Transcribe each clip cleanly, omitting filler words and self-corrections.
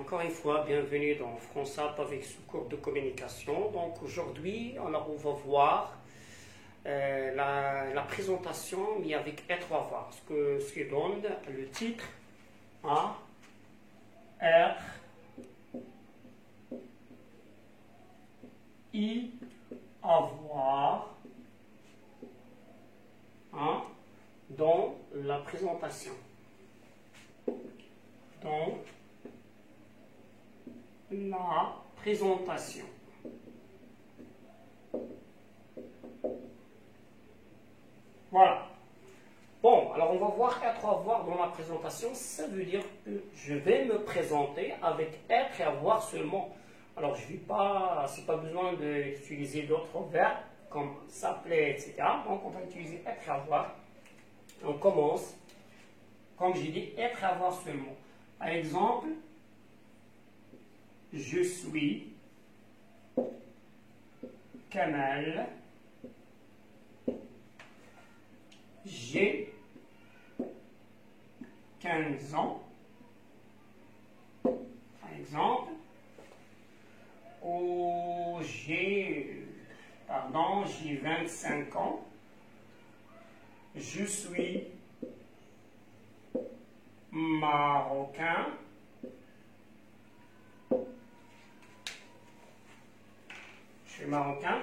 encore une fois, bienvenue dans FranceApp avec ce cours de communication. Donc aujourd'hui, on va voir la présentation, mais avec être, on va voir ce qui donne le titre A, R, I, avoir, hein, dans la présentation. Dans la présentation. Voilà. Bon, alors on va voir être avoir dans la présentation. Ça veut dire que je vais me présenter avec être et avoir seulement. Alors je ne vais pas, c'est pas besoin d'utiliser d'autres verbes comme s'appeler, etc. Donc on va utiliser être et avoir. On commence, comme j'ai dit, être et avoir seulement. Par exemple, je suis Kamal, j'ai 15 ans, par exemple, ou j'ai 25 ans, je suis marocain, je suis marocain,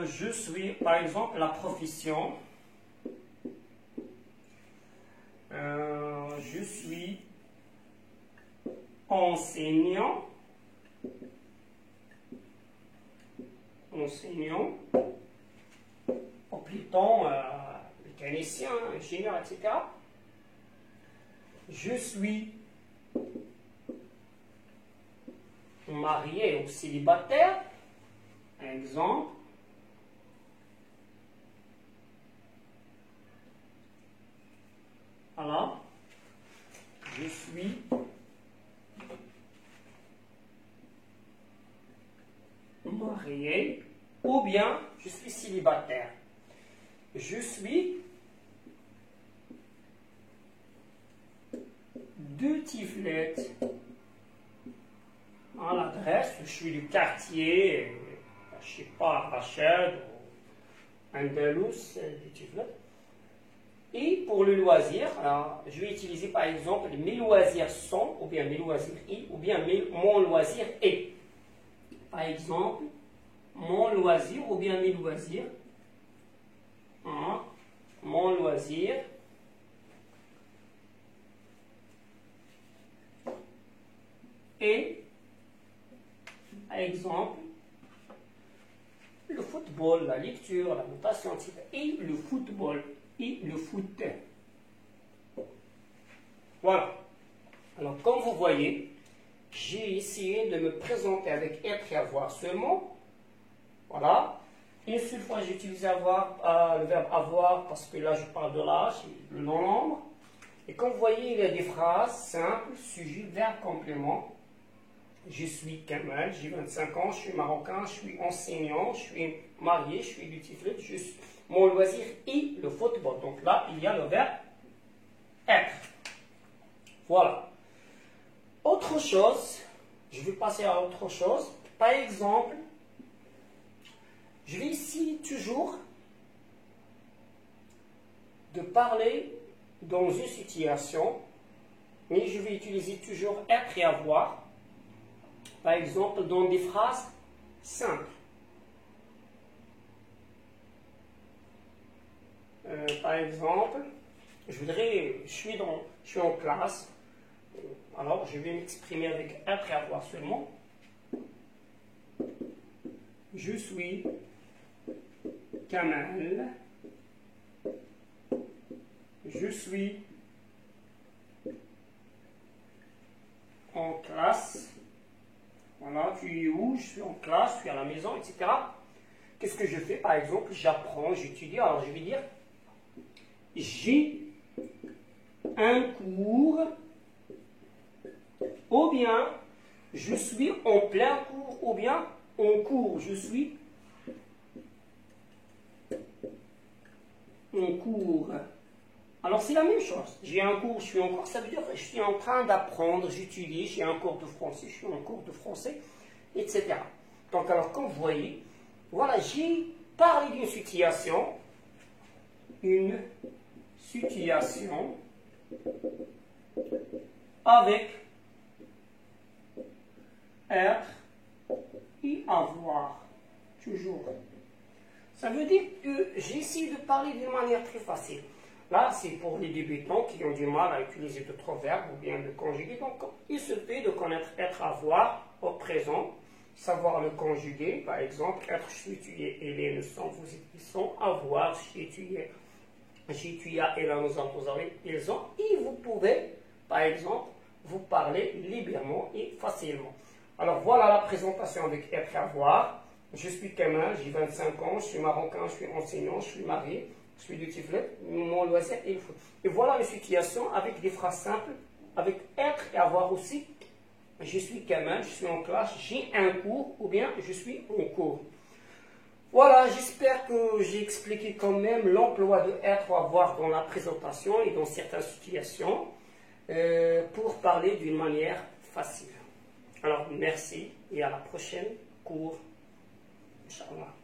je suis, par exemple, la profession, je suis enseignant, ou plutôt mécanicien, ingénieur, etc. Je suis marié ou célibataire, exemple. Voilà. Je suis marié ou bien je suis célibataire. Je suis de Tiflet. À l'adresse, je suis du quartier, je ne sais pas, Rachel ou Andalous, de Tiflet. Et pour le loisir, alors, je vais utiliser par exemple mes loisirs sont, ou bien mes loisirs et, ou bien mon loisir est. Par exemple, mon loisir ou bien mes loisirs. Hein, mon loisir est, par exemple, le football, la lecture, la notation, etc. Et le football. Et le foot. Voilà. Alors, comme vous voyez, j'ai essayé de me présenter avec être et avoir seulement. Voilà. Une seule fois, j'ai utilisé avoir, le verbe avoir parce que là, je parle de l'âge, le non-nombre. Et comme vous voyez, il y a des phrases simples, sujet, verbe, complément. Je suis Kamal, j'ai 25 ans, je suis marocain, je suis enseignant, je suis marié, je suis du Tiflet, mon loisir est le football. Donc là, il y a le verbe être. Voilà. Autre chose, je vais passer à autre chose. Par exemple, je vais ici toujours de parler dans une situation, mais je vais utiliser toujours être et avoir. Par exemple, dans des phrases simples. Par exemple, je suis en classe, alors je vais m'exprimer avec être et avoir seulement. Je suis Kamal. Je suis en classe. Voilà, tu es où? Je suis en classe, je suis à la maison, etc. Qu'est-ce que je fais? Par exemple, j'apprends, j'étudie. Alors, je vais dire, j'ai un cours, ou bien, je suis en plein cours, ou bien, en cours, je suis en cours. Alors c'est la même chose. J'ai un cours, je suis en cours, ça veut dire que je suis en train d'apprendre, j'utilise, j'ai un cours de français, je suis en cours de français, etc. Donc alors comme vous voyez, voilà, j'ai parlé d'une situation, avec être et avoir, toujours. Ça veut dire que j'essaie de parler d'une manière très facile. Là, c'est pour les débutants qui ont du mal à utiliser d'autres verbes ou bien de conjuguer. Donc, il suffit de connaître être, avoir au présent, savoir le conjuguer. Par exemple, être, je suis, tu es, elle est, nous sommes, vous êtes, ils sont, avoir, je tu es, j'ai, tu as, elle a, nous sommes, vous avez, ils ont. Et vous pouvez, par exemple, vous parler librement et facilement. Alors, voilà la présentation avec être, avoir. Je suis Kamal, j'ai 25 ans, je suis marocain, je suis enseignant, je suis marié. Je suis du Tiflet, mon loisir est le foot. Et voilà une situation avec des phrases simples, avec être et avoir aussi. Je suis Kamal, je suis en classe, j'ai un cours, ou bien je suis en cours. Voilà, j'espère que j'ai expliqué quand même l'emploi de être ou avoir dans la présentation et dans certaines situations pour parler d'une manière facile. Alors, merci et à la prochaine cours. Inch'Allah.